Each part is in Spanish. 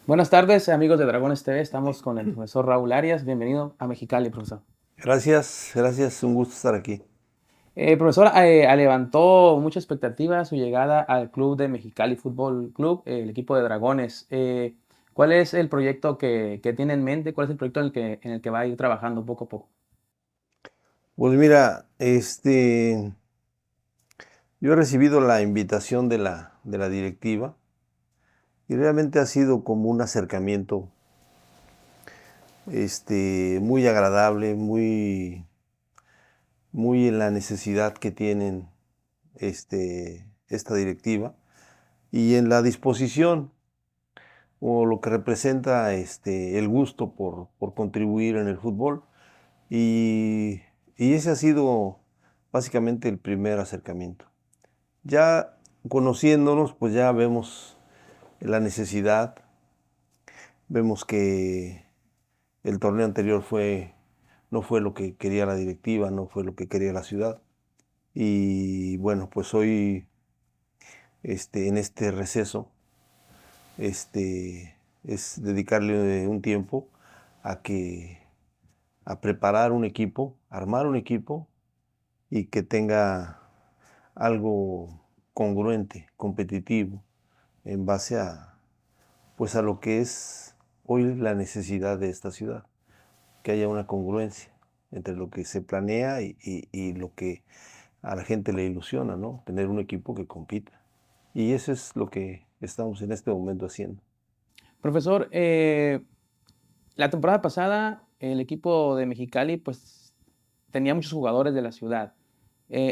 Buenas tardes, amigos de Dragones TV. Estamos con el profesor Raúl Arias. Bienvenido a Mexicali, profesor. Gracias, un gusto estar aquí. Profesor, levantó mucha expectativa su llegada al club de Mexicali Fútbol Club, el equipo de Dragones. ¿Cuál es el proyecto que tiene en mente? ¿Cuál es el proyecto en el que va a ir trabajando poco a poco? Pues mira, yo he recibido la invitación de la directiva y realmente ha sido como un acercamiento, muy agradable, muy en la necesidad que tienen, esta directiva y en la disposición o lo que representa, el gusto por contribuir en el fútbol. Y, y ese ha sido básicamente el primer acercamiento. Ya conociéndonos, pues ya vemos la necesidad, vemos que el torneo anterior no fue lo que quería la directiva, no fue lo que quería la ciudad. Y bueno, pues hoy, en este receso, es dedicarle un tiempo a que, a preparar un equipo, armar un equipo y que tenga algo congruente, competitivo, en base pues a lo que es hoy la necesidad de esta ciudad, que haya una congruencia entre lo que se planea y lo que a la gente le ilusiona, ¿no? Tener un equipo que compita. Y eso es lo que estamos en este momento haciendo. Profesor, la temporada pasada el equipo de Mexicali pues tenía muchos jugadores de la ciudad.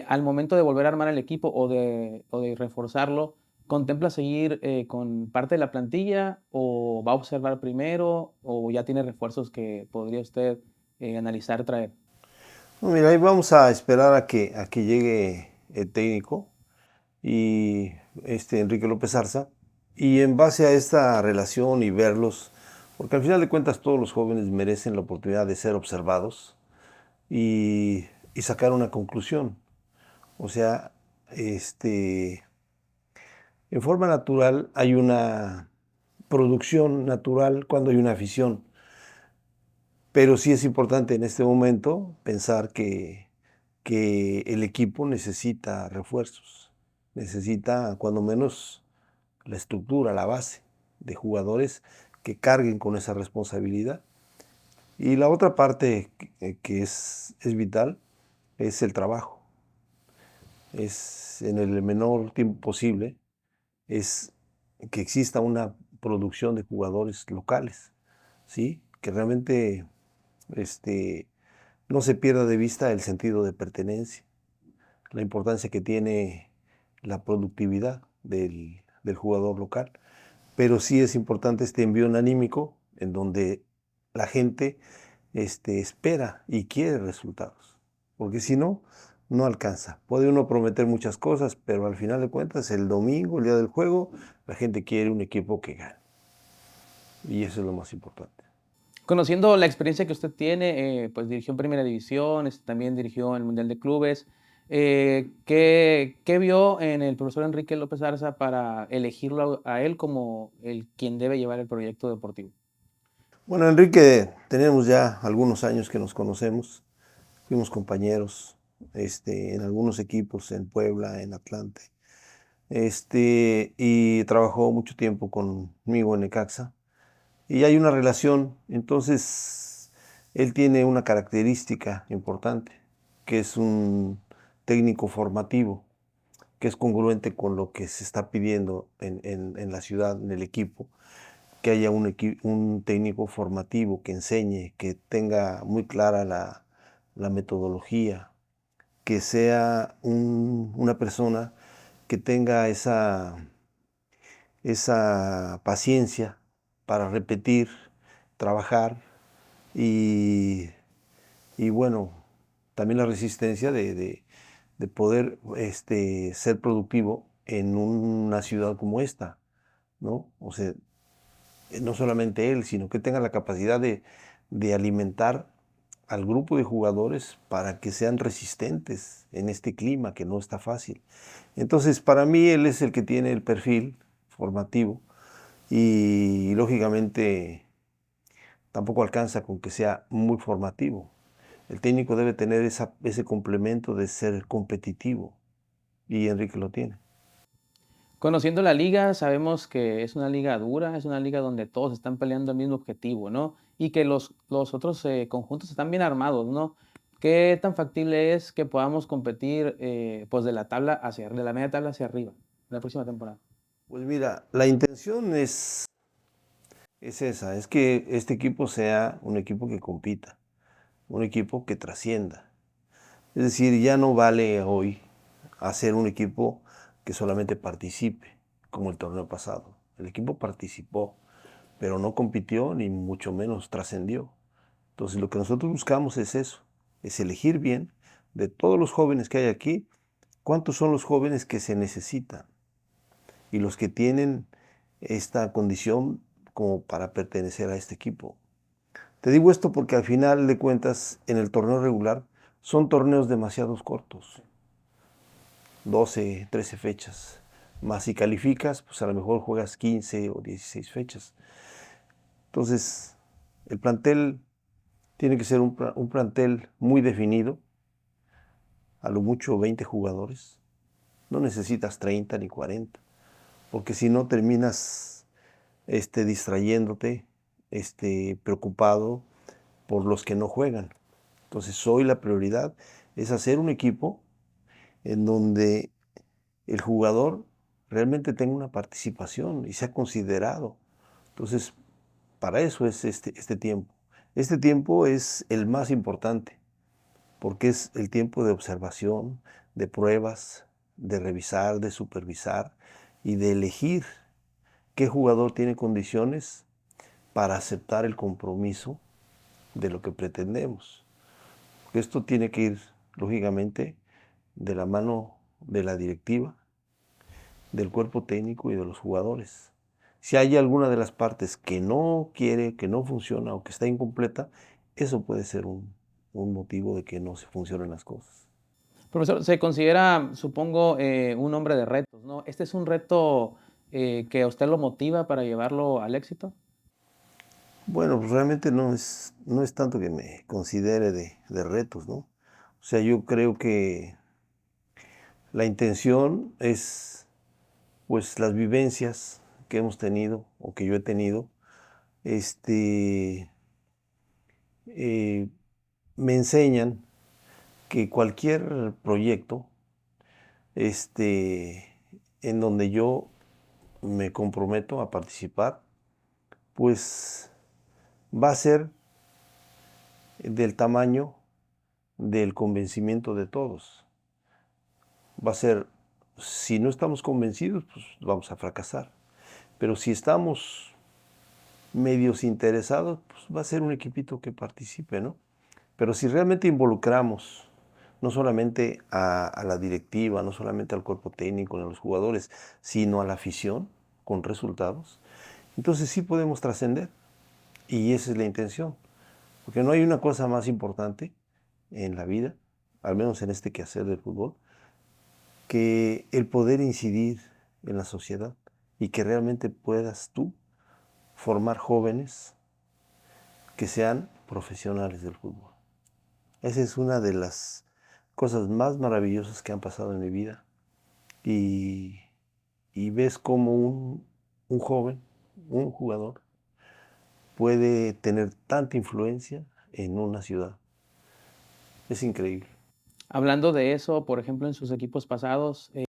Al momento de volver a armar el equipo o de reforzarlo, ¿contempla seguir con parte de la plantilla o va a observar primero o ya tiene refuerzos que podría usted analizar traer? No, mira, ahí vamos a esperar a que llegue el técnico y Enrique López Arza, y en base a esta relación y verlos, porque al final de cuentas todos los jóvenes merecen la oportunidad de ser observados y sacar una conclusión. O sea, en forma natural hay una producción natural cuando hay una afición, pero sí es importante en este momento pensar que el equipo necesita refuerzos, necesita cuando menos la estructura, la base de jugadores que carguen con esa responsabilidad. Y la otra parte que es vital es el trabajo. Es en el menor tiempo posible, es que exista una producción de jugadores locales, ¿sí? Que realmente este, no se pierda de vista el sentido de pertenencia, la importancia que tiene la productividad del jugador local. Pero sí es importante este envío anímico en donde la gente espera y quiere resultados, porque si no, no alcanza. Puede uno prometer muchas cosas, pero al final de cuentas, el domingo, el día del juego, la gente quiere un equipo que gane. Y eso es lo más importante. Conociendo la experiencia que usted tiene, pues dirigió en Primera División, también dirigió el Mundial de Clubes. ¿Qué vio en el profesor Enrique López Arza para elegirlo a él como quien debe llevar el proyecto deportivo? Bueno, Enrique, tenemos ya algunos años que nos conocemos. Fuimos compañeros en algunos equipos en Puebla, en Atlante. Y trabajó mucho tiempo conmigo en Necaxa. Y hay una relación, entonces él tiene una característica importante, que es un técnico formativo, que es congruente con lo que se está pidiendo en la ciudad, en el equipo, que haya un técnico formativo que enseñe, que tenga muy clara la metodología, que sea una persona que tenga esa paciencia para repetir, trabajar y, y bueno, también la resistencia de poder ser productivo en una ciudad como esta, ¿no? O sea, no solamente él, sino que tenga la capacidad de alimentar al grupo de jugadores para que sean resistentes en este clima que no está fácil. Entonces, para mí, él es el que tiene el perfil formativo y lógicamente tampoco alcanza con que sea muy formativo. El técnico debe tener ese complemento de ser competitivo y Enrique lo tiene. Conociendo la liga, sabemos que es una liga dura, es una liga donde todos están peleando el mismo objetivo, ¿no? Y que los otros conjuntos están bien armados, ¿no? ¿Qué tan factible es que podamos competir pues de la tabla de la media tabla hacia arriba la próxima temporada? Pues mira, la intención es esa, es que este equipo sea un equipo que compita, un equipo que trascienda. Es decir, ya no vale hoy hacer un equipo que solamente participe, como el torneo pasado. El equipo participó, pero no compitió ni mucho menos trascendió. Entonces lo que nosotros buscamos es eso, es elegir bien de todos los jóvenes que hay aquí, cuántos son los jóvenes que se necesitan y los que tienen esta condición como para pertenecer a este equipo. Te digo esto porque al final de cuentas en el torneo regular son torneos demasiado cortos, 12, 13 fechas. Más si calificas, pues a lo mejor juegas 15 o 16 fechas. Entonces, el plantel tiene que ser un plantel muy definido, a lo mucho 20 jugadores. No necesitas 30 ni 40, porque si no terminas distrayéndote, preocupado por los que no juegan. Entonces, hoy la prioridad es hacer un equipo en donde el jugador realmente tenga una participación y sea considerado. Entonces, para eso es este tiempo. Este tiempo es el más importante, porque es el tiempo de observación, de pruebas, de revisar, de supervisar y de elegir qué jugador tiene condiciones para aceptar el compromiso de lo que pretendemos. Esto tiene que ir, lógicamente, de la mano de la directiva, del cuerpo técnico y de los jugadores. Si hay alguna de las partes que no quiere, que no funciona o que está incompleta, eso puede ser un motivo de que no se funcionen las cosas. Profesor, se considera, supongo, un hombre de retos, ¿no? ¿Este es un reto que a usted lo motiva para llevarlo al éxito? Bueno, pues realmente no es tanto que me considere de retos, ¿no? O sea, yo creo que la intención es, pues, las vivencias que hemos tenido o que yo he tenido, este, eh, me enseñan que cualquier proyecto, en donde yo me comprometo a participar, pues va a ser del tamaño del convencimiento de todos. Va a ser, si no estamos convencidos, pues vamos a fracasar. Pero si estamos medios interesados, pues va a ser un equipito que participe, ¿no? Pero si realmente involucramos no solamente a la directiva, no solamente al cuerpo técnico, ni a los jugadores, sino a la afición con resultados, entonces sí podemos trascender. Y esa es la intención. Porque no hay una cosa más importante en la vida, al menos en este quehacer del fútbol, que el poder incidir en la sociedad y que realmente puedas tú formar jóvenes que sean profesionales del fútbol. Esa es una de las cosas más maravillosas que han pasado en mi vida. Y, y ves cómo un joven, un jugador, puede tener tanta influencia en una ciudad. Es increíble. Hablando de eso, por ejemplo, en sus equipos pasados, en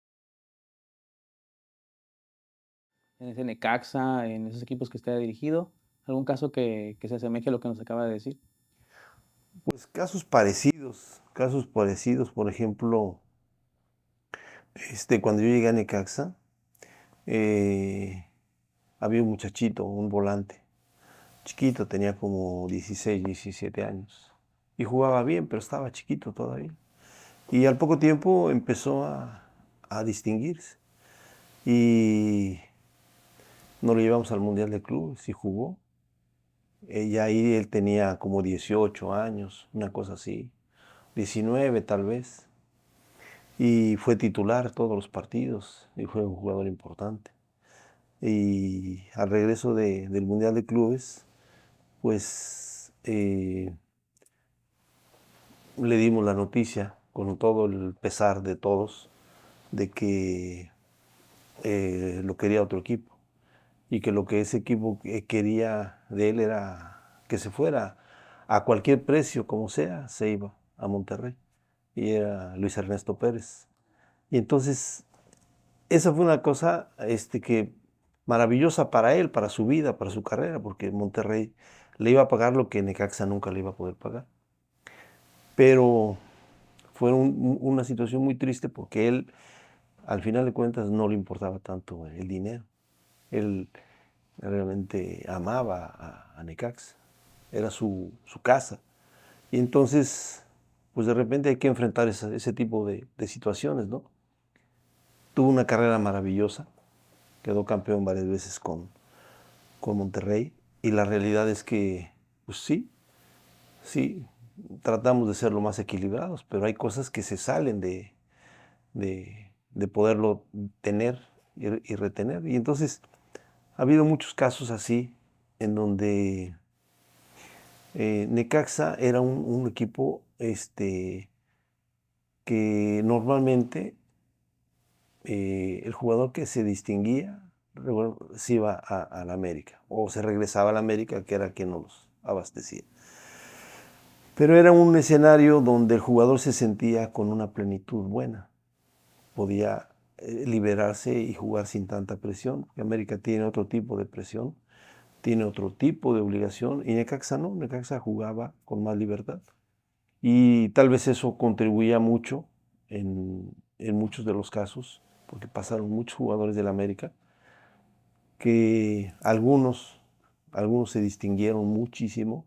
ese Necaxa, en esos equipos que usted ha dirigido, ¿algún caso que se asemeje a lo que nos acaba de decir? Pues casos parecidos, por ejemplo, cuando yo llegué a Necaxa, eh, había un muchachito, un volante, chiquito, tenía como 16, 17 años, y jugaba bien, pero estaba chiquito todavía. Y al poco tiempo empezó a distinguirse, y nos lo llevamos al Mundial de Clubes y jugó. Ya ahí él tenía como 18 años, una cosa así, 19 tal vez. Y fue titular todos los partidos y fue un jugador importante. Y al regreso del Mundial de Clubes, pues le dimos la noticia con todo el pesar de todos de que lo quería otro equipo y que lo que ese equipo quería de él era que se fuera a cualquier precio, como sea, se iba a Monterrey. Y era Luis Ernesto Pérez. Y entonces, esa fue una cosa que maravillosa para él, para su vida, para su carrera, porque Monterrey le iba a pagar lo que Necaxa nunca le iba a poder pagar. Pero fue una situación muy triste porque él, al final de cuentas, no le importaba tanto el dinero. Él realmente amaba a Necaxa, era su casa. Y entonces, pues de repente hay que enfrentar ese tipo de situaciones, ¿no? Tuvo una carrera maravillosa, quedó campeón varias veces con Monterrey, y la realidad es que, pues sí, tratamos de ser lo más equilibrados, pero hay cosas que se salen de poderlo tener y retener. Y entonces ha habido muchos casos así en donde Necaxa era un equipo que normalmente el jugador que se distinguía se iba a la América o se regresaba a la América, que era quien nos abastecía. Pero era un escenario donde el jugador se sentía con una plenitud buena, podía liberarse y jugar sin tanta presión. América tiene otro tipo de presión, tiene otro tipo de obligación, y Necaxa no, Necaxa jugaba con más libertad. Y tal vez eso contribuía mucho en muchos de los casos, porque pasaron muchos jugadores del América, que algunos se distinguieron muchísimo,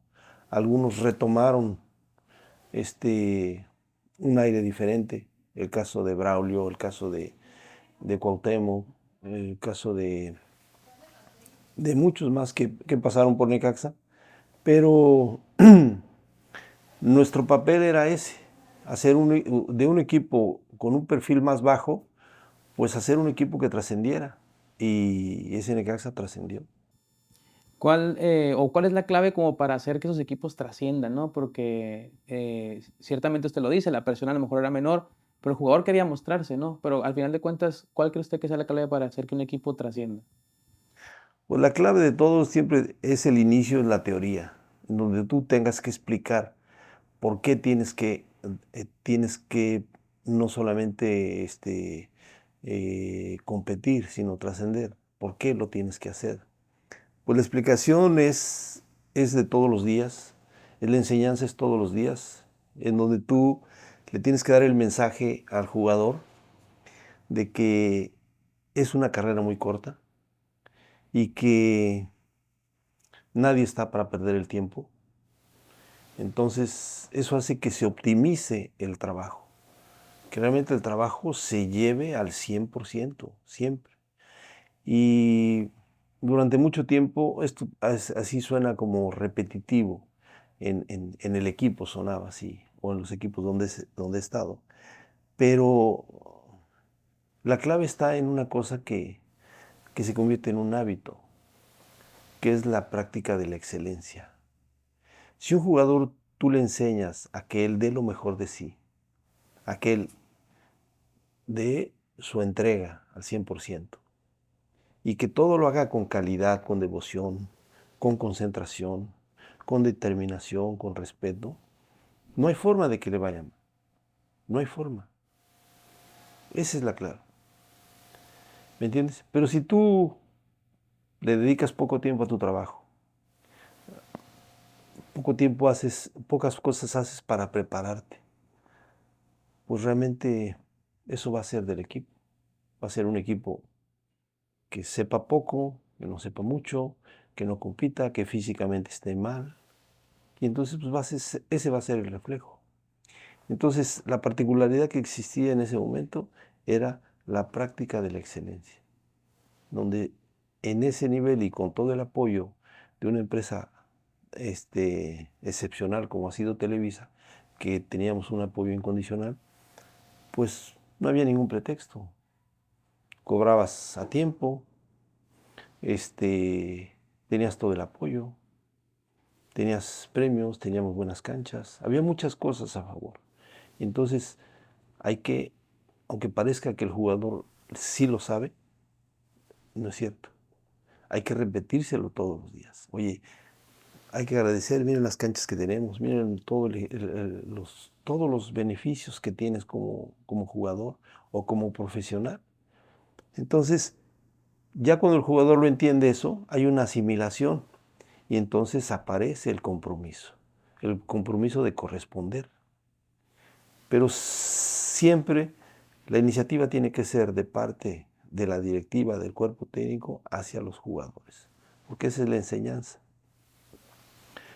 algunos retomaron un aire diferente. El caso de Braulio, el caso de Cuauhtémoc, el caso de muchos más que pasaron por Necaxa, pero nuestro papel era ese, hacer de un equipo con un perfil más bajo, pues hacer un equipo que trascendiera. Y ese Necaxa trascendió. ¿Cuál es la clave como para hacer que esos equipos trasciendan, ¿no? Porque ciertamente usted lo dice, la presión a lo mejor era menor, pero el jugador quería mostrarse, ¿no? Pero al final de cuentas, ¿cuál cree usted que sea la clave para hacer que un equipo trascienda? Pues la clave de todo siempre es el inicio en la teoría, en donde tú tengas que explicar por qué tienes que no solamente competir, sino trascender. ¿Por qué lo tienes que hacer? Pues la explicación es de todos los días, la enseñanza es todos los días, en donde tú le tienes que dar el mensaje al jugador de que es una carrera muy corta y que nadie está para perder el tiempo. Entonces, eso hace que se optimice el trabajo, que realmente el trabajo se lleve al 100%, siempre. Y durante mucho tiempo, esto así suena como repetitivo, en el equipo sonaba así, o en los equipos donde he estado. Pero la clave está en una cosa que se convierte en un hábito, que es la práctica de la excelencia. Si un jugador tú le enseñas a que él dé lo mejor de sí, a que él dé su entrega al 100%, y que todo lo haga con calidad, con devoción, con concentración, con determinación, con respeto, no hay forma de que le vaya mal. No hay forma. Esa es la clave. ¿Me entiendes? Pero si tú le dedicas poco tiempo a tu trabajo, poco tiempo haces, pocas cosas haces para prepararte, pues realmente eso va a ser del equipo. Va a ser un equipo que sepa poco, que no sepa mucho, que no compita, que físicamente esté mal. Y entonces pues ese va a ser el reflejo. Entonces la particularidad que existía en ese momento era la práctica de la excelencia, donde en ese nivel y con todo el apoyo de una empresa excepcional como ha sido Televisa, que teníamos un apoyo incondicional, pues no había ningún pretexto. Cobrabas a tiempo, tenías todo el apoyo, tenías premios, teníamos buenas canchas, había muchas cosas a favor. Entonces hay que, aunque parezca que el jugador sí lo sabe, no es cierto. Hay que repetírselo todos los días. Oye, hay que agradecer, miren las canchas que tenemos, miren todos los beneficios que tienes como jugador o como profesional. Entonces, ya cuando el jugador lo entiende eso, hay una asimilación y entonces aparece el compromiso de corresponder. Pero siempre la iniciativa tiene que ser de parte de la directiva, del cuerpo técnico, hacia los jugadores, porque esa es la enseñanza.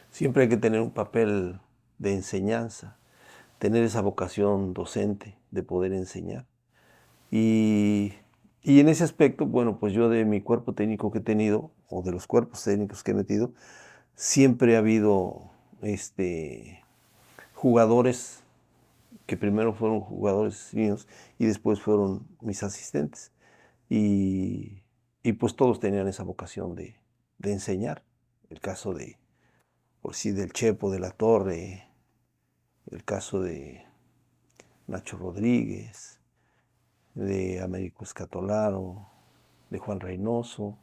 Siempre hay que tener un papel de enseñanza, tener esa vocación docente de poder enseñar. Y, y en ese aspecto, bueno, pues yo de mi cuerpo técnico que he tenido, o de los cuerpos técnicos que he metido, siempre ha habido jugadores que primero fueron jugadores míos y después fueron mis asistentes. Y, y pues todos tenían esa vocación de enseñar. El caso de, por sí, del Chepo de la Torre, el caso de Nacho Rodríguez, de Américo Escatolaro, de Juan Reynoso.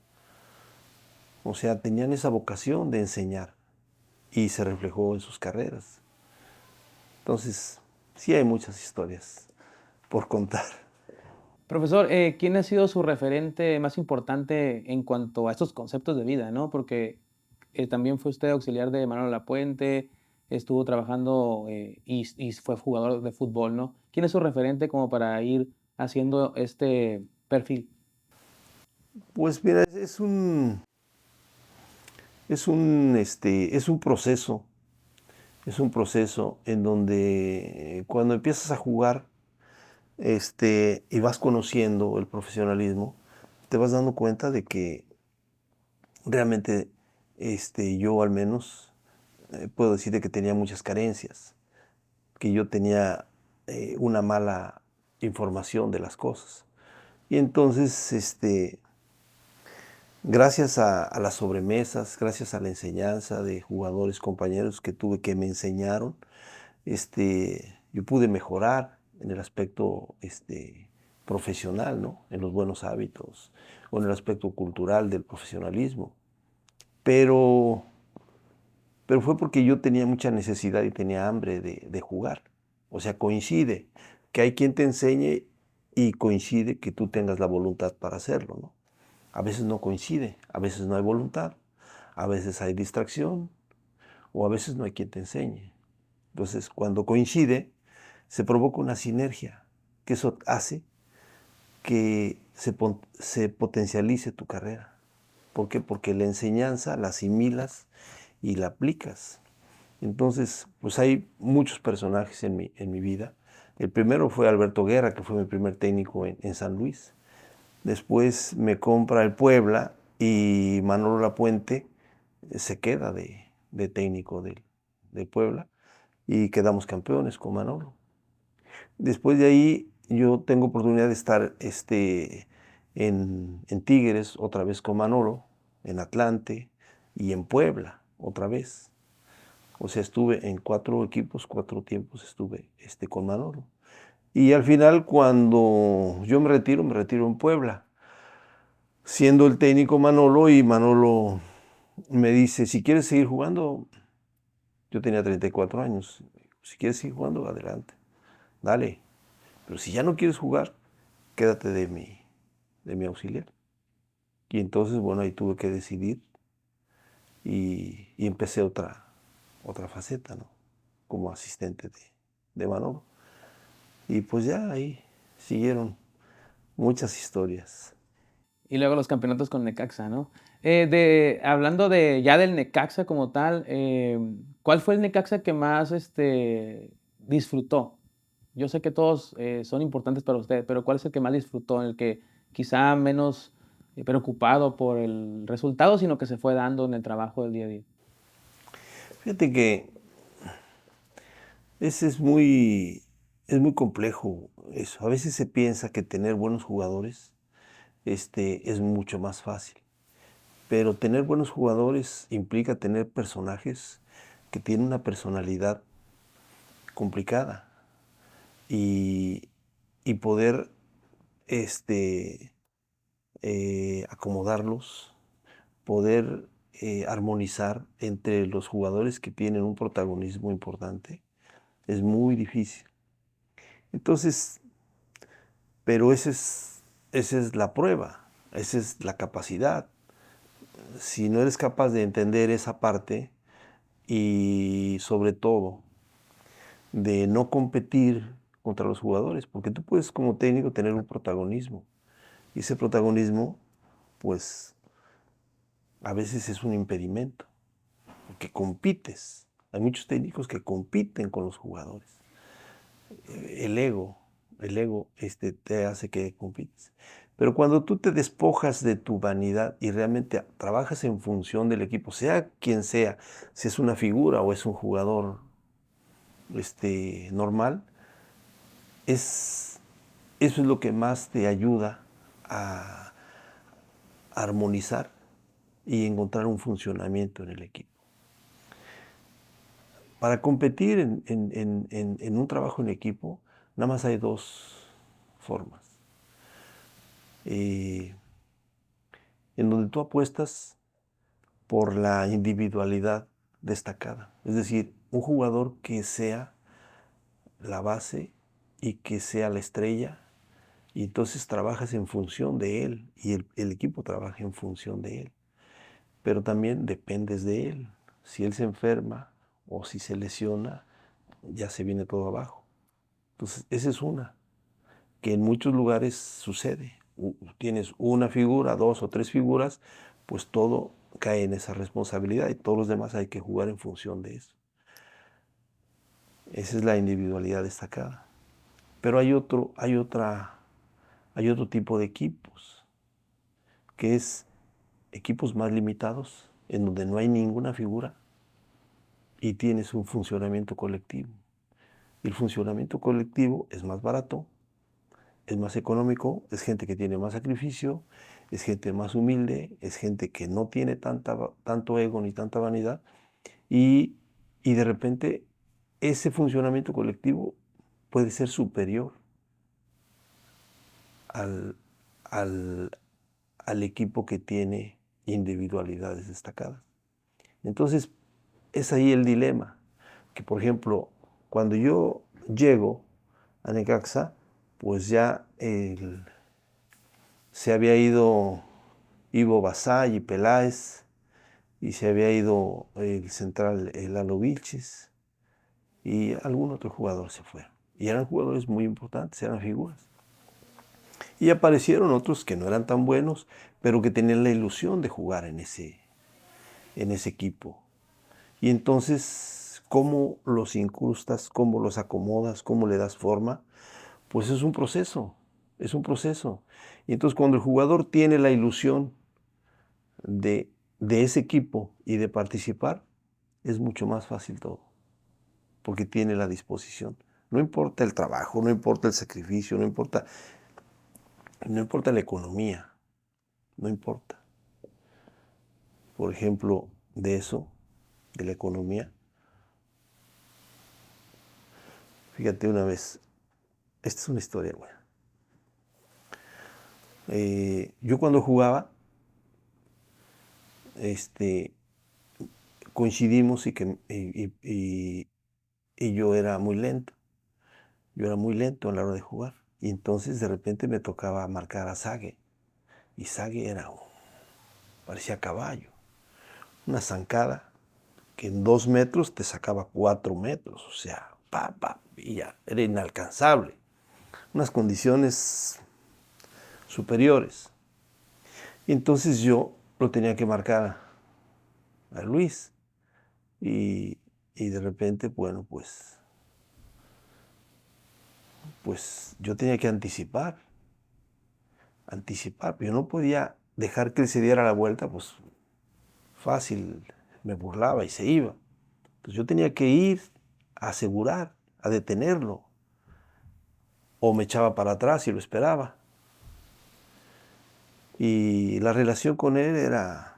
O sea, tenían esa vocación de enseñar y se reflejó en sus carreras. Entonces, sí hay muchas historias por contar. Profesor, ¿quién ha sido su referente más importante en cuanto a estos conceptos de vida, ¿no? Porque también fue usted auxiliar de Manuel Lapuente, estuvo trabajando y fue jugador de fútbol, ¿no? ¿Quién es su referente como para ir haciendo este perfil? Pues mira, es un proceso en donde cuando empiezas a jugar y vas conociendo el profesionalismo, te vas dando cuenta de que realmente yo al menos puedo decirte que tenía muchas carencias, que yo tenía una mala información de las cosas. Y entonces, gracias a las sobremesas, gracias a la enseñanza de jugadores, compañeros que tuve que me enseñaron, yo pude mejorar en el aspecto profesional, ¿no? En los buenos hábitos o en el aspecto cultural del profesionalismo. Pero, pero fue porque yo tenía mucha necesidad y tenía hambre de jugar. O sea, coincide que hay quien te enseñe y coincide que tú tengas la voluntad para hacerlo, ¿no? A veces no coincide, a veces no hay voluntad, a veces hay distracción o a veces no hay quien te enseñe. Entonces, cuando coincide, se provoca una sinergia, que eso hace que se potencialice tu carrera. ¿Por qué? Porque la enseñanza la asimilas y la aplicas. Entonces, pues hay muchos personajes en mi vida. El primero fue Alberto Guerra, que fue mi primer técnico en San Luis. Después me compra el Puebla y Manolo Lapuente se queda de técnico del Puebla y quedamos campeones con Manolo. Después de ahí yo tengo oportunidad de estar en Tigres otra vez con Manolo, en Atlante y en Puebla otra vez. O sea, estuve en 4 equipos, 4 tiempos estuve con Manolo. Y al final, cuando yo me retiro en Puebla, siendo el técnico Manolo, y Manolo me dice, si quieres seguir jugando, yo tenía 34 años, si quieres seguir jugando, adelante, dale. Pero si ya no quieres jugar, quédate de mi auxiliar. Y entonces, bueno, ahí tuve que decidir y empecé otra faceta, ¿no? Como asistente de Manolo. Y pues ya ahí siguieron muchas historias. Y luego los campeonatos con Necaxa, ¿no? Hablando ya del Necaxa como tal, ¿cuál fue el Necaxa que más disfrutó? Yo sé que todos son importantes para usted, pero ¿cuál es el que más disfrutó? El que quizá menos preocupado por el resultado, sino que se fue dando en el trabajo del día a día. Fíjate que ese es muy complejo eso. A veces se piensa que tener buenos jugadores es mucho más fácil. pero tener buenos jugadores implica tener personajes que tienen una personalidad complicada y poder acomodarlos, poder armonizar entre los jugadores que tienen un protagonismo importante, es muy difícil. Entonces, pero esa es la prueba, esa es la capacidad. Si no eres capaz de entender esa parte y sobre todo de no competir contra los jugadores, porque tú puedes como técnico tener un protagonismo y ese protagonismo pues a veces es un impedimento, porque compites. Hay muchos técnicos que compiten con los jugadores. El ego te hace que compites. Pero cuando tú te despojas de tu vanidad y realmente trabajas en función del equipo, sea quien sea, si es una figura o es un jugador normal, eso es lo que más te ayuda a armonizar y encontrar un funcionamiento en el equipo. Para competir en un trabajo en equipo, nada más hay dos formas. En donde tú apuestas por la individualidad destacada. Es decir, un jugador que sea la base y que sea la estrella, y entonces trabajas en función de él y el equipo trabaja en función de él. Pero también dependes de él. Si él se enferma o si se lesiona, ya se viene todo abajo. Entonces, esa es una, que en muchos lugares sucede. Tienes una figura, dos o tres figuras, pues todo cae en esa responsabilidad y todos los demás hay que jugar en función de eso. Esa es la individualidad destacada. Pero hay otro tipo de equipos, que es equipos más limitados, en donde no hay ninguna figura y tienes un funcionamiento colectivo. Y el funcionamiento colectivo es más barato, es más económico, es gente que tiene más sacrificio, es gente más humilde, es gente que no tiene tanto ego ni tanta vanidad y de repente ese funcionamiento colectivo puede ser superior al, al, al equipo que tiene individualidades destacadas. Entonces, es ahí el dilema, que por ejemplo, cuando yo llego a Necaxa, pues ya se había ido Ivo Basay y Peláez, y se había ido el central Lalo Vilches, y algún otro jugador se fue. Y eran jugadores muy importantes, eran figuras. Y aparecieron otros que no eran tan buenos, pero que tenían la ilusión de jugar en ese equipo. Y entonces, ¿cómo los incrustas? ¿Cómo los acomodas? ¿Cómo le das forma? Pues es un proceso, es un proceso. Y entonces cuando el jugador tiene la ilusión de ese equipo y de participar, es mucho más fácil todo, porque tiene la disposición. No importa el trabajo, no importa el sacrificio, no importa la economía, no importa. Por ejemplo, de eso, de la economía, fíjate una vez, esta es una historia buena. Yo cuando jugaba, coincidimos y yo era muy lento. Yo era muy lento a la hora de jugar. Y entonces de repente me tocaba marcar a Sague. Y Sague parecía caballo. Una zancada que en 2 metros te sacaba 4 metros. O sea, y ya, era inalcanzable. Unas condiciones superiores. Y entonces yo lo tenía que marcar a Luis. Y de repente, bueno, pues yo tenía que anticipar, pero yo no podía dejar que él se diera la vuelta, pues fácil, me burlaba y se iba. Entonces yo tenía que ir a asegurar, a detenerlo, o me echaba para atrás y lo esperaba. Y la relación con él era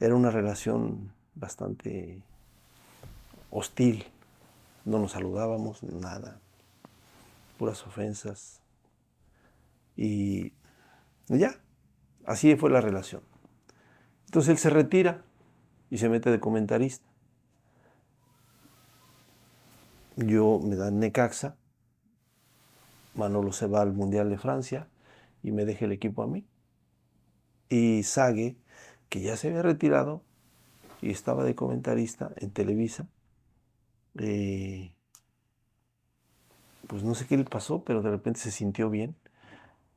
Era una relación bastante hostil. No nos saludábamos, nada. Puras ofensas. Y ya, así fue la relación. Entonces él se retira y se mete de comentarista. Yo me dan Necaxa, Manolo se va al Mundial de Francia y me deja el equipo a mí. Y Sague, que ya se había retirado y estaba de comentarista en Televisa, pues no sé qué le pasó, pero de repente se sintió bien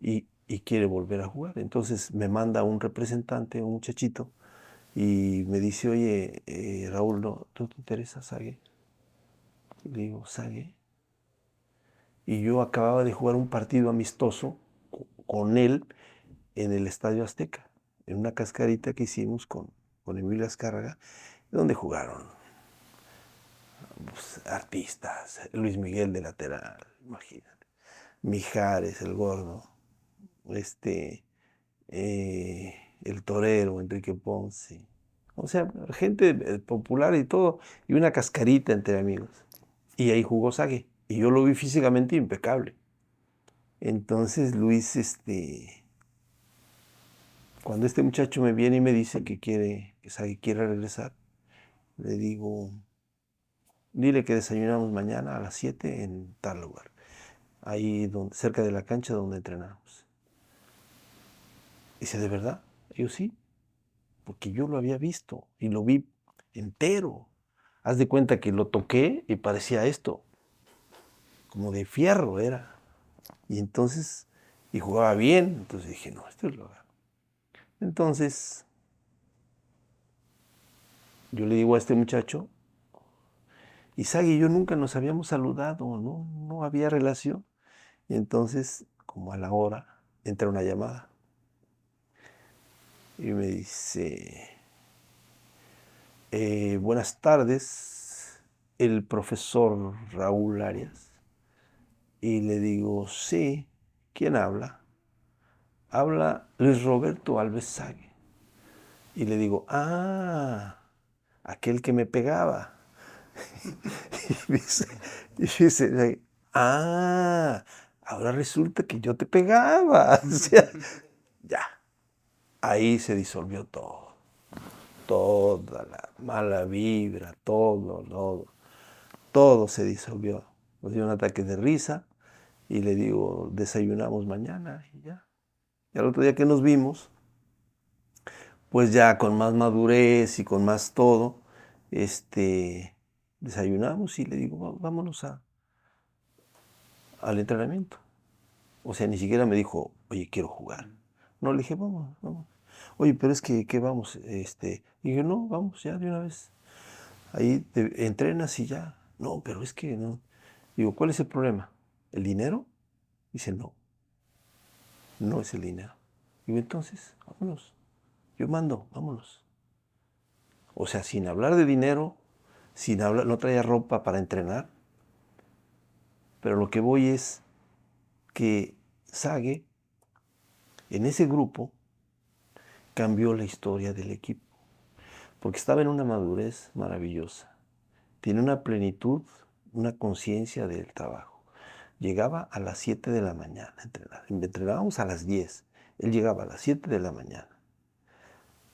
y quiere volver a jugar. Entonces me manda un representante, un muchachito, y me dice, oye, Raúl, ¿tú te interesas, Sague? Y le digo, ¿Sague? Y yo acababa de jugar un partido amistoso con él en el Estadio Azteca, en una cascarita que hicimos con Emilio Azcárraga, donde jugaron pues, artistas, Luis Miguel de lateral, imagínate, Mijares, el gordo, este, el torero, Enrique Ponce, o sea, gente popular y todo, y una cascarita entre amigos. Y ahí jugó Sague, y yo lo vi físicamente impecable. Entonces Luis, cuando este muchacho me viene y me dice que Sague quiere regresar, le digo, dile que desayunamos mañana a las 7 en tal lugar, ahí donde, cerca de la cancha donde entrenamos. Dice, ¿de verdad? Yo sí, porque yo lo había visto y lo vi entero. Haz de cuenta que lo toqué y parecía esto, como de fierro era. Y entonces, y jugaba bien, entonces dije, no, esto es lo. Entonces, yo le digo a este muchacho, Isaac y yo nunca nos habíamos saludado, no había relación. Y entonces, como a la hora, entra una llamada. Y me dice, buenas tardes, el profesor Raúl Arias. Y le digo, sí, ¿quién habla? Habla Luis Roberto Alves Sague. Y le digo, aquel que me pegaba. y dice, ahora resulta que yo te pegaba. O sea, ya, ahí se disolvió todo. Toda la mala vibra, todo se disolvió. Nos dio un ataque de risa y le digo, desayunamos mañana y ya. Y al otro día que nos vimos, pues ya con más madurez y con más todo, desayunamos y le digo, vámonos al entrenamiento. O sea, ni siquiera me dijo, oye, quiero jugar. No, le dije, vamos, vamos. Oye, pero es que, ¿qué vamos? Y dije, no, vamos ya de una vez. Ahí te entrenas y ya. No, pero es que no. Digo, ¿cuál es el problema? ¿El dinero? Dice, no, no es el dinero. Digo, entonces, vámonos. Yo mando, vámonos. O sea, sin hablar de dinero, sin hablar, no traía ropa para entrenar. Pero lo que voy es que Sague, en ese grupo, cambió la historia del equipo. Porque estaba en una madurez maravillosa. Tiene una plenitud, una conciencia del trabajo. Llegaba a las 7 de la mañana a entrenar. Entrenábamos a las 10. Él llegaba a las 7 de la mañana.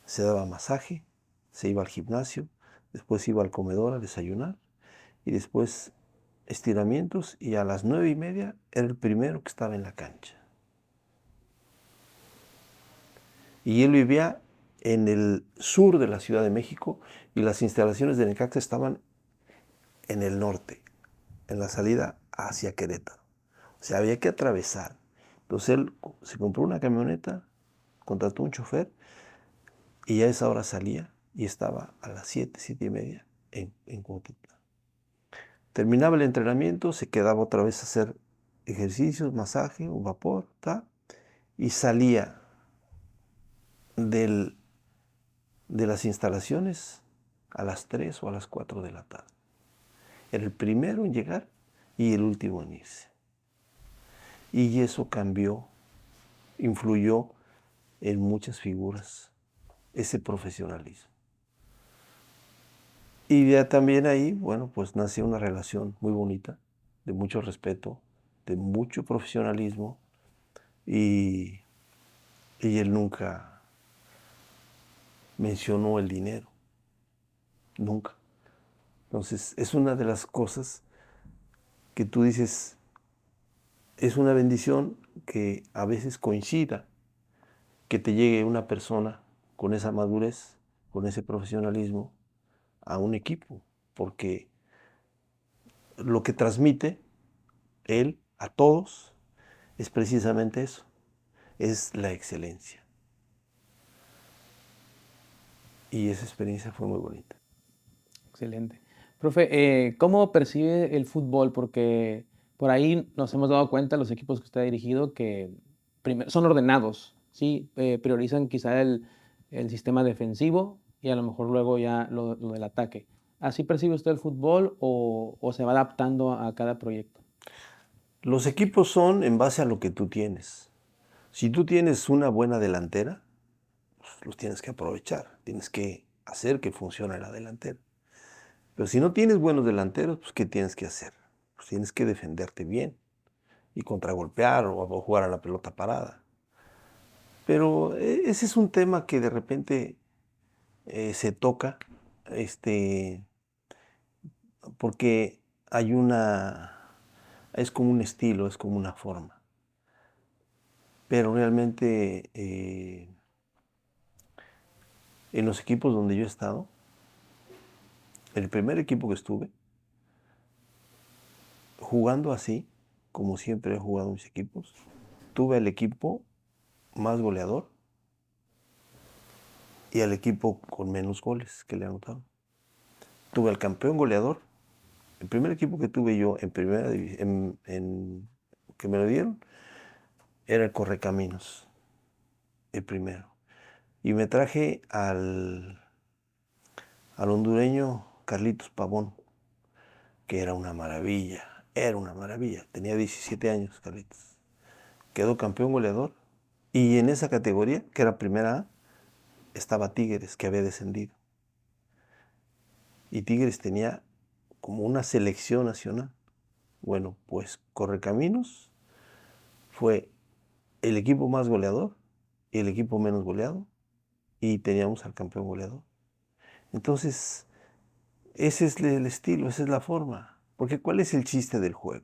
Se daba masaje, se iba al gimnasio, después iba al comedor a desayunar y después estiramientos y a las 9:30 era el primero que estaba en la cancha. Y él vivía en el sur de la Ciudad de México y las instalaciones de Necaxa estaban en el norte, en la salida hacia Querétaro. O sea, había que atravesar. Entonces él se compró una camioneta, contrató un chofer y a esa hora salía y estaba a las 7, 7:30 en Cuautitlán. Terminaba el entrenamiento, se quedaba otra vez a hacer ejercicios, masaje, un vapor, y salía de las instalaciones a las 3 o a las 4 de la tarde. Era el primero en llegar y el último en irse. Y eso cambió, influyó en muchas figuras ese profesionalismo. Y ya también ahí, bueno, pues nació una relación muy bonita, de mucho respeto, de mucho profesionalismo y, y él nunca mencionó el dinero, nunca. Entonces, es una de las cosas que tú dices, es una bendición que a veces coincida, que te llegue una persona con esa madurez, con ese profesionalismo, a un equipo, porque lo que transmite él a todos es precisamente eso, es la excelencia. Y esa experiencia fue muy bonita. Excelente. Profe, ¿cómo percibe el fútbol? Porque por ahí nos hemos dado cuenta, los equipos que usted ha dirigido, que son ordenados, ¿sí? Priorizan quizá el sistema defensivo y a lo mejor luego ya lo del ataque. ¿Así percibe usted el fútbol o se va adaptando a cada proyecto? Los equipos son en base a lo que tú tienes. Si tú tienes una buena delantera, pues los tienes que aprovechar, tienes que hacer que funcione la delantera. Pero si no tienes buenos delanteros, pues ¿qué tienes que hacer? Pues tienes que defenderte bien y contragolpear o jugar a la pelota parada. Pero ese es un tema que de repente se toca, este, porque es como un estilo, es como una forma. Pero realmente en los equipos donde yo he estado, el primer equipo que estuve, jugando así, como siempre he jugado en mis equipos, tuve el equipo más goleador y al equipo con menos goles que le anotaron. Tuve al campeón goleador. El primer equipo que tuve yo en primera división, que me lo dieron, era el Correcaminos, el primero. Y me traje al hondureño Carlitos Pavón, que era una maravilla. Tenía 17 años, Carlitos. Quedó campeón goleador. Y en esa categoría, que era primera A, estaba Tigres, que había descendido. Y Tigres tenía como una selección nacional. Bueno, pues Correcaminos fue el equipo más goleador y el equipo menos goleado. Y teníamos al campeón goleador. Entonces, ese es el estilo, esa es la forma. Porque ¿cuál es el chiste del juego?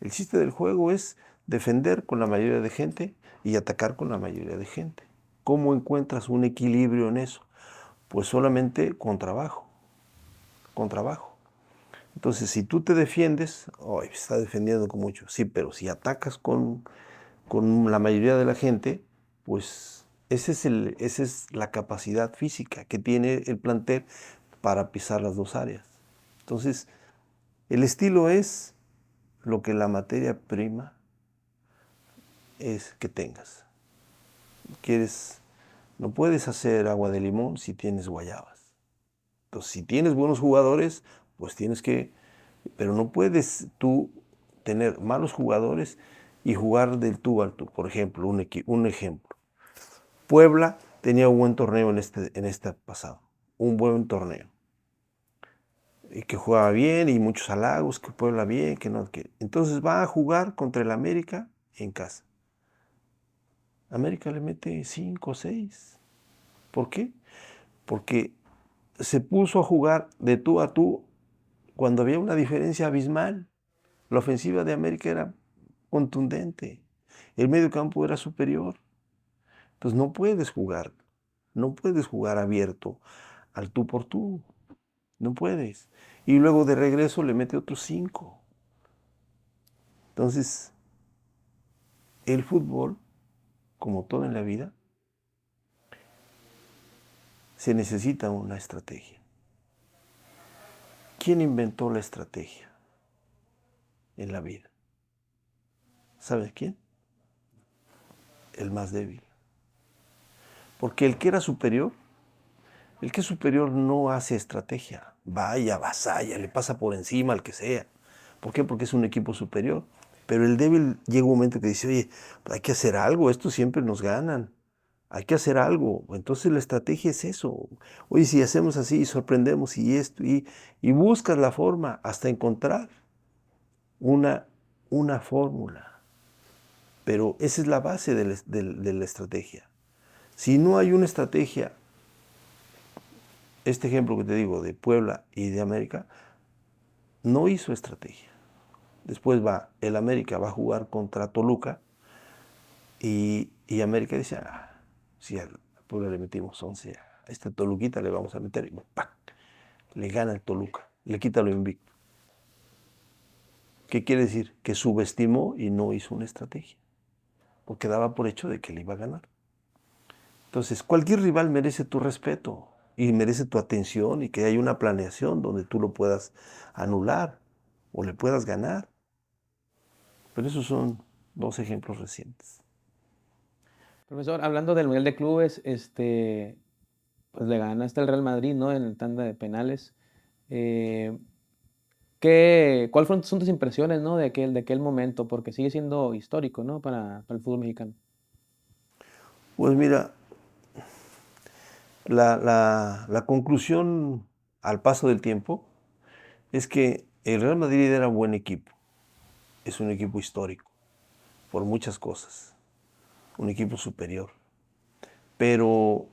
El chiste del juego es defender con la mayoría de gente y atacar con la mayoría de gente. ¿Cómo encuentras un equilibrio en eso? Pues solamente con trabajo, con trabajo. Entonces, si tú te defiendes, oh, está defendiendo con mucho, sí, pero si atacas con la mayoría de la gente, pues esa es la capacidad física que tiene el plantel para pisar las dos áreas. Entonces, el estilo es lo que la materia prima es que tengas. Quieres, no puedes hacer agua de limón si tienes guayabas. Entonces, si tienes buenos jugadores, pues tienes que, pero no puedes tú tener malos jugadores y jugar del tú al tú. Por ejemplo, un ejemplo. Puebla tenía un buen torneo en este pasado, un buen torneo. Y que jugaba bien y muchos halagos, que Puebla bien, que no, que. Entonces va a jugar contra el América en casa. América le mete 5 o 6. ¿Por qué? Porque se puso a jugar de tú a tú cuando había una diferencia abismal. La ofensiva de América era contundente. El medio campo era superior. Entonces no puedes jugar abierto al tú por tú. No puedes. Y luego de regreso le mete otros 5. Entonces, el fútbol, como todo en la vida, se necesita una estrategia. ¿Quién inventó la estrategia en la vida? ¿Sabes quién? El más débil. Porque el que era superior, el que es superior no hace estrategia. Vaya, avasalla, le pasa por encima al que sea. ¿Por qué? Porque es un equipo superior. Pero el débil llega un momento que dice, oye, pues hay que hacer algo, estos siempre nos ganan. hay que hacer algo. Entonces la estrategia es eso. Oye, si hacemos así, sorprendemos y esto, y buscas la forma hasta encontrar una, una fórmula. Pero esa es la base de la estrategia. Si no hay una estrategia, este ejemplo que te digo de Puebla y de América, no hizo estrategia. Después el América va a jugar contra Toluca y América dice, si al Puebla le metimos 11, a esta Toluquita le vamos a meter y ¡pac! Le gana el Toluca, le quita lo invicto. ¿Qué quiere decir? Que subestimó y no hizo una estrategia, porque daba por hecho de que le iba a ganar. Entonces, cualquier rival merece tu respeto y merece tu atención y que haya una planeación donde tú lo puedas anular o le puedas ganar. Pero esos son dos ejemplos recientes. Profesor, hablando del Mundial de Clubes, pues le ganaste al Real Madrid, ¿no? En el tanda de penales. Eh, ¿Cuál son tus impresiones, ¿no? De aquel momento? Porque sigue siendo histórico, ¿no? Para el fútbol mexicano. Pues mira, la conclusión al paso del tiempo es que el Real Madrid era un buen equipo. Es un equipo histórico, por muchas cosas. Un equipo superior. Pero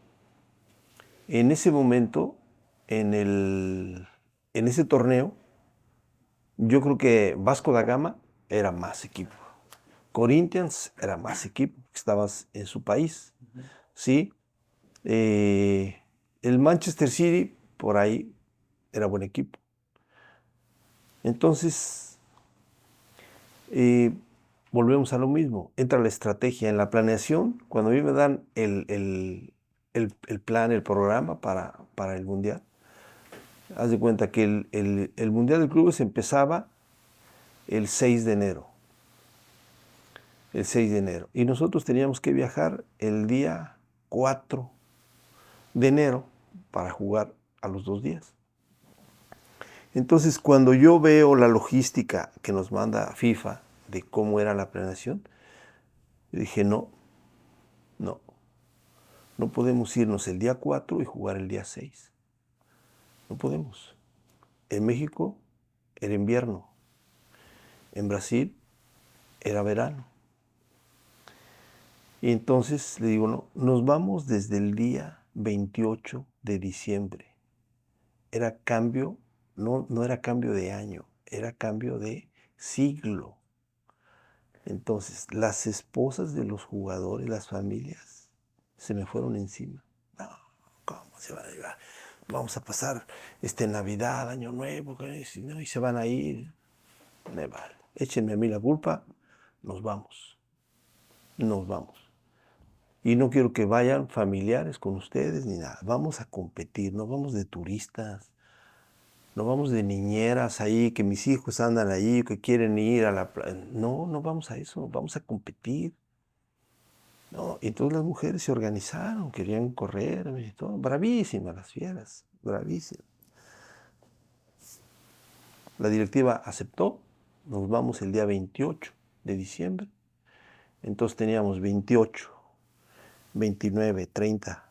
en ese momento, en ese torneo, yo creo que Vasco da Gama era más equipo. Corinthians era más equipo, estabas en su país, ¿sí? El Manchester City, por ahí, era buen equipo. Entonces, volvemos a lo mismo. Entra la estrategia en la planeación. Cuando a mí me dan el plan, el programa para el Mundial, haz de cuenta que el Mundial de Clubes empezaba el 6 de enero. El 6 de enero. Y nosotros teníamos que viajar el día 4 de enero para jugar a los 2 días. Entonces, cuando yo veo la logística que nos manda FIFA de cómo era la planeación, dije, no podemos irnos el día 4 y jugar el día 6. No podemos. En México era invierno. En Brasil era verano. Y entonces le digo, no, nos vamos desde el día 28 de diciembre. Era cambio, no era cambio de año, era cambio de siglo. Entonces, las esposas de los jugadores, las familias, se me fueron encima. No, ¿cómo se van a llevar? Vamos a pasar Navidad, Año Nuevo, ¿no? Y se van a ir. Me vale. Échenme a mí la culpa, nos vamos. Nos vamos. Y no quiero que vayan familiares con ustedes ni nada. Vamos a competir, no vamos de turistas. No vamos de niñeras ahí, que mis hijos andan ahí, que quieren ir a la playa. No, no vamos a eso, vamos a competir. No, y entonces las mujeres se organizaron, querían correr y todo. Bravísimas las fieras, bravísimas. La directiva aceptó, nos vamos el día 28 de diciembre. Entonces teníamos 28, 29, 30,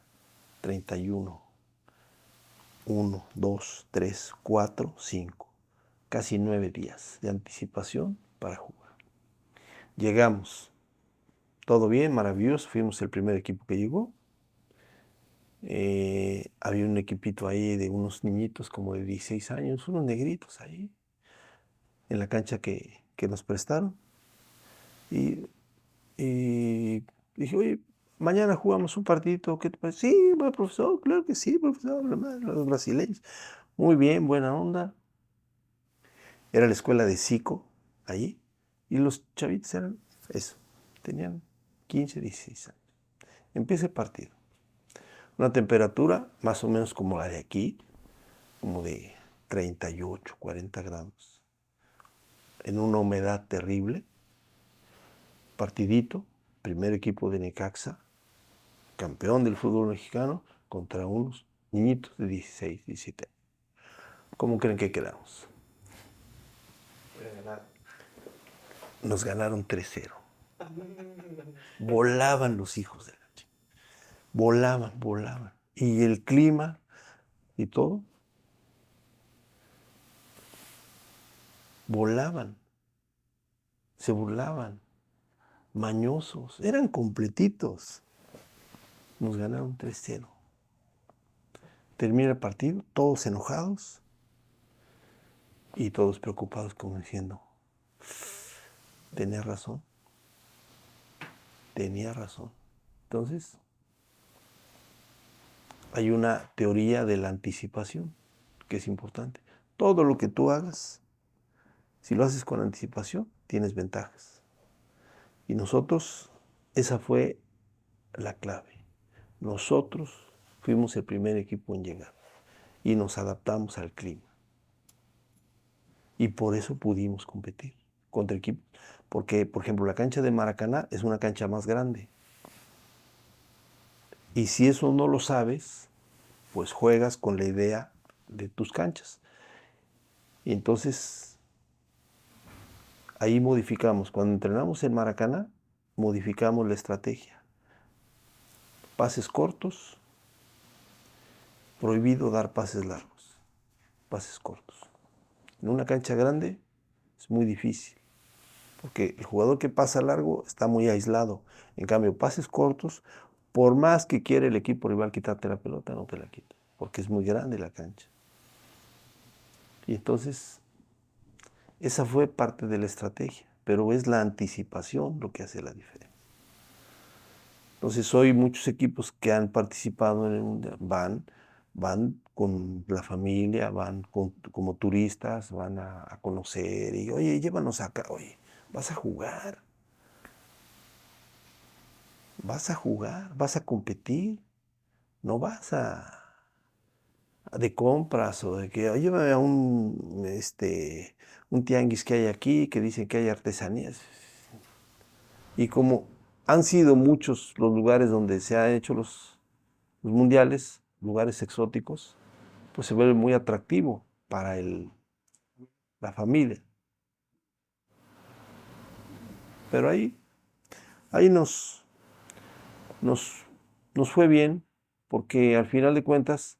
31, 1, 2, 3, 4, 5. Casi 9 días de anticipación para jugar. Llegamos, todo bien, maravilloso, fuimos el primer equipo que llegó. Había un equipito ahí de unos niñitos como de 16 años, unos negritos ahí, en la cancha que nos prestaron. Y dije, oye, mañana jugamos un partidito, ¿qué te parece? Sí, bueno, profesor, claro que sí, profesor, los brasileños. Muy bien, buena onda. Era la escuela de Zico, ahí, y los chavitos eran eso, tenían 15, 16 años. Empieza el partido. Una temperatura más o menos como la de aquí, como de 38, 40 grados, en una humedad terrible. Partidito, primer equipo de Necaxa, campeón del fútbol mexicano, contra unos niñitos de 16, 17 años. ¿Cómo creen que quedamos? Nos ganaron 3-0. Volaban los hijos de la chica. volaban, volaban. Y el clima y todo, volaban, se burlaban, mañosos, eran completitos. Nos ganaron 3-0. Termina el partido, todos enojados y todos preocupados, como diciendo, tenía razón. Entonces, hay una teoría de la anticipación que es importante. Todo lo que tú hagas, si lo haces con anticipación, tienes ventajas. Y nosotros, esa fue la clave. Nosotros fuimos el primer equipo en llegar y nos adaptamos al clima. Y por eso pudimos competir contra equipos. Porque, por ejemplo, la cancha de Maracaná es una cancha más grande. Y si eso no lo sabes, pues juegas con la idea de tus canchas. Y entonces, ahí modificamos. Cuando entrenamos en Maracaná, modificamos la estrategia. Pases cortos, prohibido dar pases largos, pases cortos. En una cancha grande es muy difícil, porque el jugador que pasa largo está muy aislado. En cambio, pases cortos, por más que quiere el equipo rival quitarte la pelota, no te la quita, porque es muy grande la cancha. Y entonces, esa fue parte de la estrategia, pero es la anticipación lo que hace la diferencia. Entonces, hoy muchos equipos que han participado en el Mundial van con la familia, como turistas, van a conocer y, oye, llévanos acá, oye, vas a jugar, vas a competir, no vas de compras o de que, oye, llévame a un tianguis que hay aquí, que dicen que hay artesanías. Y como han sido muchos los lugares donde se han hecho los mundiales, lugares exóticos, pues se vuelve muy atractivo para la familia. Pero ahí nos fue bien, porque al final de cuentas,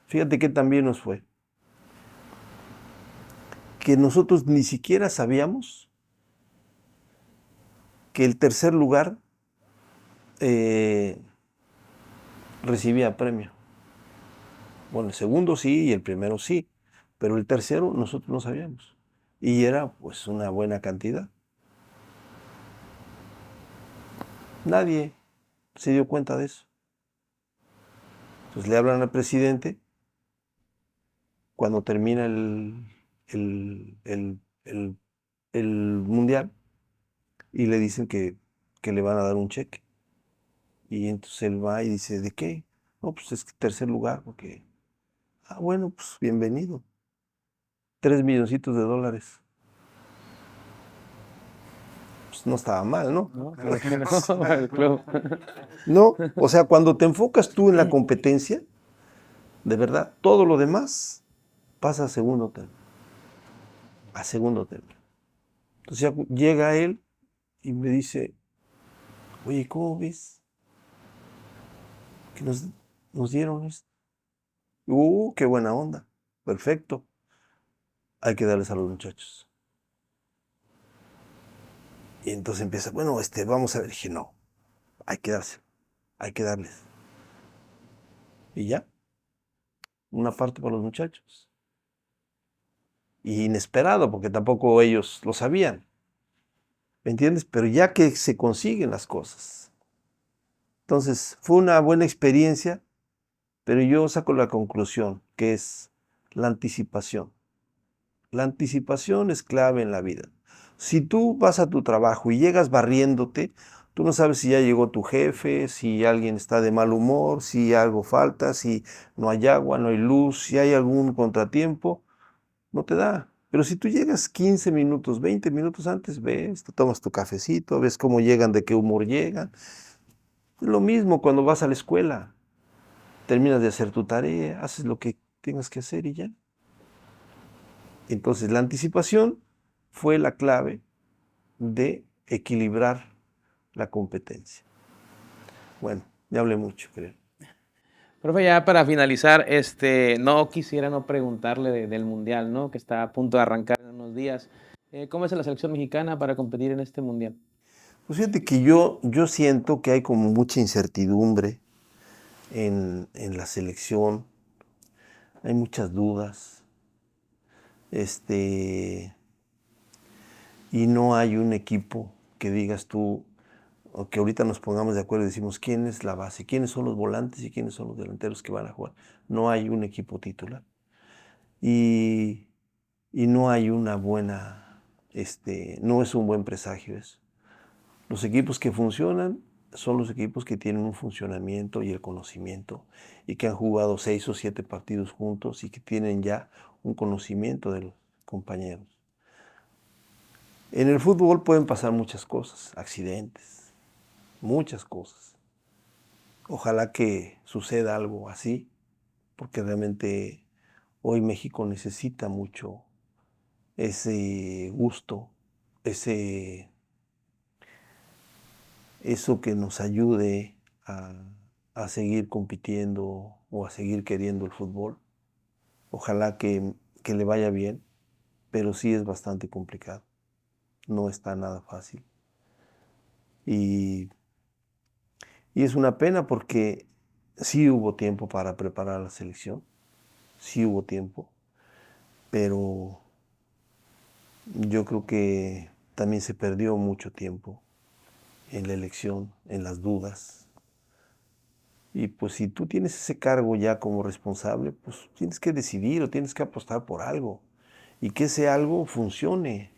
fíjate que también nos fue, que nosotros ni siquiera sabíamos que el tercer lugar recibía premio. Bueno, el segundo sí y el primero sí, pero el tercero nosotros no sabíamos. Y era pues una buena cantidad. Nadie se dio cuenta de eso. Entonces le hablan al presidente cuando termina el mundial y le dicen que le van a dar un cheque. Y entonces él va y dice, ¿de qué? No, pues es que tercer lugar, porque, bueno, pues bienvenido. 3 milloncitos de dólares. Pues no estaba mal, ¿no? No, claro que no, para el club. No, o sea, cuando te enfocas tú en la competencia, de verdad, todo lo demás pasa a segundo término. A segundo término. Entonces ya llega él y me dice, oye, ¿cómo ves que nos dieron esto? Qué buena onda. Perfecto. Hay que darles a los muchachos. Y entonces empieza, bueno, vamos a ver. Dije, no, hay que darse, hay que darles. Y ya, una parte para los muchachos. Y inesperado, porque tampoco ellos lo sabían. ¿Me entiendes? Pero ya que se consiguen las cosas. Entonces, fue una buena experiencia, pero yo saco la conclusión, que es la anticipación. La anticipación es clave en la vida. Si tú vas a tu trabajo y llegas barriéndote, tú no sabes si ya llegó tu jefe, si alguien está de mal humor, si algo falta, si no hay agua, no hay luz, si hay algún contratiempo, no te da. Pero si tú llegas 15 minutos, 20 minutos antes, ves, te tomas tu cafecito, ves cómo llegan, de qué humor llegan. Es lo mismo cuando vas a la escuela. Terminas de hacer tu tarea, haces lo que tengas que hacer y ya. Entonces, la anticipación fue la clave de equilibrar la competencia. Bueno, ya hablé mucho, creo. Profe, ya para finalizar, no quisiera no preguntarle del Mundial, ¿no? Que está a punto de arrancar en unos días. ¿Cómo es la selección mexicana para competir en este Mundial? Pues fíjate que yo siento que hay como mucha incertidumbre en la selección, hay muchas dudas, y no hay un equipo que digas tú, o que ahorita nos pongamos de acuerdo y decimos quién es la base, quiénes son los volantes y quiénes son los delanteros que van a jugar. No hay un equipo titular. Y, y no hay una buena, no es un buen presagio eso. Los equipos que funcionan son los equipos que tienen un funcionamiento y el conocimiento y que han jugado 6 o 7 partidos juntos y que tienen ya un conocimiento de los compañeros. En el fútbol pueden pasar muchas cosas, accidentes, muchas cosas. Ojalá que suceda algo así, porque realmente hoy México necesita mucho ese gusto, eso que nos ayude a, a seguir compitiendo o a seguir queriendo el fútbol. Ojalá que le vaya bien, pero sí es bastante complicado. No está nada fácil. Y, y es una pena porque sí hubo tiempo para preparar la selección, sí hubo tiempo, pero yo creo que también se perdió mucho tiempo en la elección, en las dudas. Y pues si tú tienes ese cargo ya como responsable, pues tienes que decidir o tienes que apostar por algo. Y que ese algo funcione.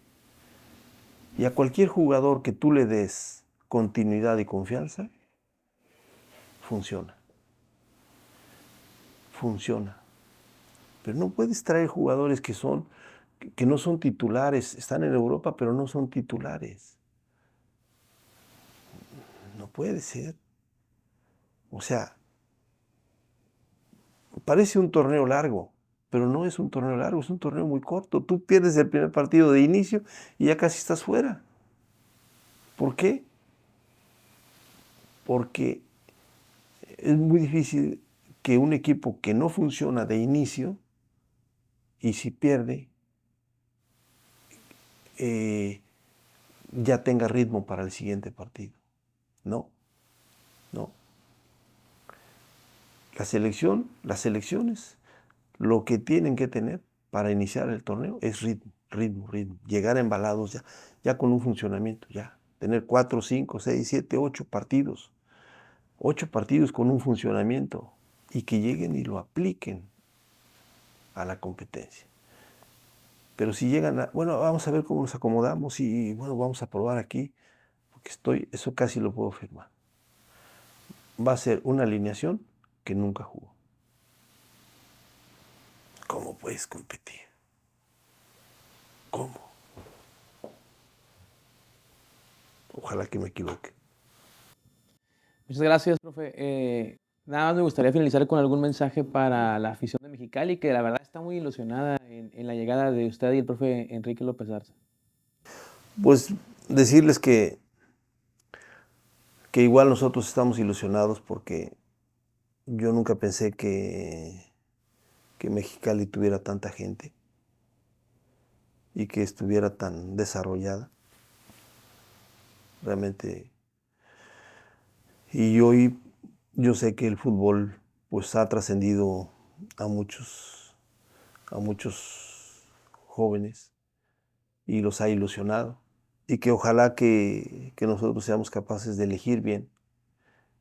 Y a cualquier jugador que tú le des continuidad y confianza, funciona. Funciona. Pero no puedes traer jugadores que no son titulares, están en Europa, pero no son titulares. No puede ser. O sea, parece un torneo largo, pero no es un torneo largo, es un torneo muy corto. Tú pierdes el primer partido de inicio y ya casi estás fuera. ¿Por qué? Porque es muy difícil que un equipo que no funciona de inicio y si pierde, ya tenga ritmo para el siguiente partido. No, no. Las selecciones, lo que tienen que tener para iniciar el torneo es ritmo, ritmo, ritmo. Llegar embalados ya con un funcionamiento, ya. Tener 4, 5, 6, 7, 8 partidos. 8 partidos con un funcionamiento y que lleguen y lo apliquen a la competencia. Pero si llegan bueno, vamos a ver cómo nos acomodamos y bueno, vamos a probar aquí, porque eso casi lo puedo firmar. Va a ser una alineación que nunca jugó. ¿Cómo puedes competir? ¿Cómo? Ojalá que me equivoque. Muchas gracias, profe. Nada más me gustaría finalizar con algún mensaje para la afición de Mexicali, que la verdad está muy ilusionada en la llegada de usted y el profe Enrique López Arza. Pues decirles que igual nosotros estamos ilusionados porque yo nunca pensé que Mexicali tuviera tanta gente y que estuviera tan desarrollada. Realmente. Y hoy yo sé que el fútbol pues ha trascendido a muchos jóvenes y los ha ilusionado. Y que ojalá que nosotros seamos capaces de elegir bien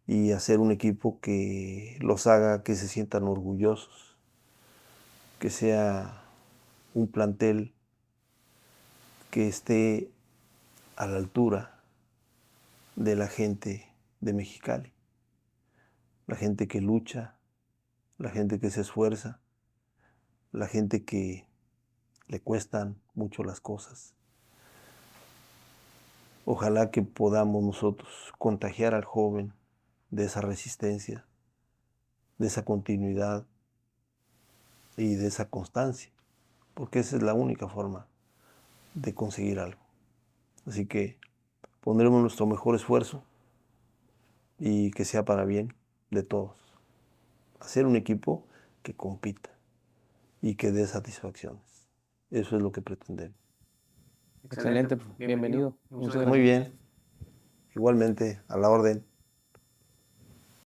y hacer un equipo que los haga que se sientan orgullosos, que sea un plantel que esté a la altura de la gente de Mexicali, la gente que lucha, la gente que se esfuerza, la gente que le cuestan mucho las cosas. Ojalá que podamos nosotros contagiar al joven de esa resistencia, de esa continuidad y de esa constancia, porque esa es la única forma de conseguir algo. Así que pondremos nuestro mejor esfuerzo y que sea para bien de todos. Hacer un equipo que compita y que dé satisfacciones. Eso es lo que pretendemos. Excelente, bienvenido. Muchas Muy gracias. bien, igualmente, a la orden.